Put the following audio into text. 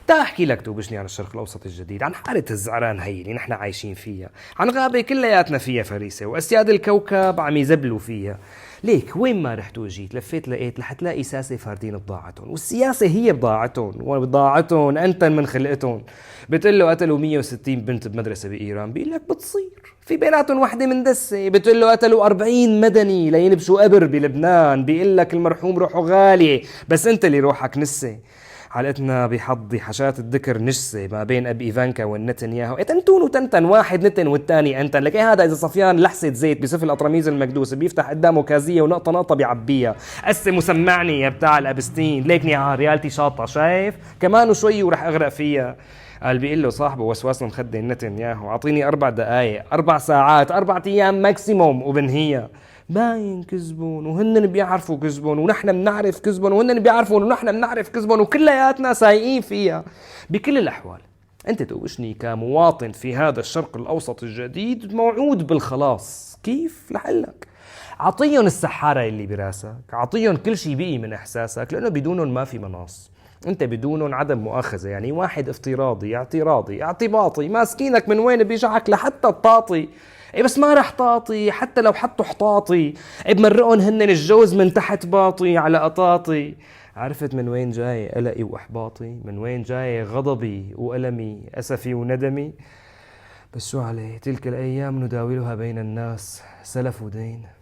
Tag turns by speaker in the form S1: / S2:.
S1: تا أحكي لك توبشني عن الشرق الأوسط الجديد، عن حالة الزعران هي اللي نحن عايشين فيها، عن غابة كلياتنا فيها فريسة وأسياد الكوكب عم يزبلوا فيها. ليك وين ما رحت وجيت لفيت لقيت رح تلاقي ساسة فاردين بضاعتهم، والسياسة هي بضاعتهم، وبضاعتهم أنتن من خلقتهم. بتقول له قتلوا 160 بنت بمدرسة بإيران، بيقول لك بتصير في بيناتهم وحدة من دسة. بتقول له قتلوا 40 مدني لينبشوا قبر بلبنان، بيقول لك المرحوم روحه غالية بس أنت اللي روحك نسة. حلقتنا بحظ حشات الذكر نجسة ما بين أب إيفانكا والنتنياهو. تنتون وتنتن، واحد نتن والتاني أنتن. لك هذا إذا صفيان لحسة زيت بصف الأطرميز المكدوسة بيفتح قدامه كازية ونقطة نقطة بيعبيها. قسم وسمعني يا بتاع الأبستين، ليكني على ريالتي شاطة شايف كمان وشوي ورح أغرق فيها. قال بيقول له صاحبه وسواس مخدة نتنياهو أعطيني 4 دقايق 4 ساعات 4 أيام ماكسيموم وبنهيها. باين كذبون وهن بيعرفوا كذبون ونحن بنعرف كذبون وهن بيعرفون ونحن بنعرف كذبون وكلياتنا سايقين فيها. بكل الأحوال أنت توشني كمواطن في هذا الشرق الأوسط الجديد موعود بالخلاص. كيف؟ لحلك عطيهم السحارة اللي براسك، عطيهم كل شي بقي من إحساسك، لأنه بدونهم ما في مناص. انت بدونهم عدم مؤاخذة، يعني واحد افتراضي اعتراضي اعتباطي ماسكينك من وين بيجعك لحتى الطاطي. اي بس ما رح طاطي حتى لو حطوا حطاطي. اي بمرقهم هن الجوز من تحت باطي على قطاطي. عرفت من وين جاي قلقي واحباطي؟ من وين جاي غضبي وألمي أسفي وندمي؟ بس شو عليه، تلك الأيام نداولها بين الناس، سلف ودين.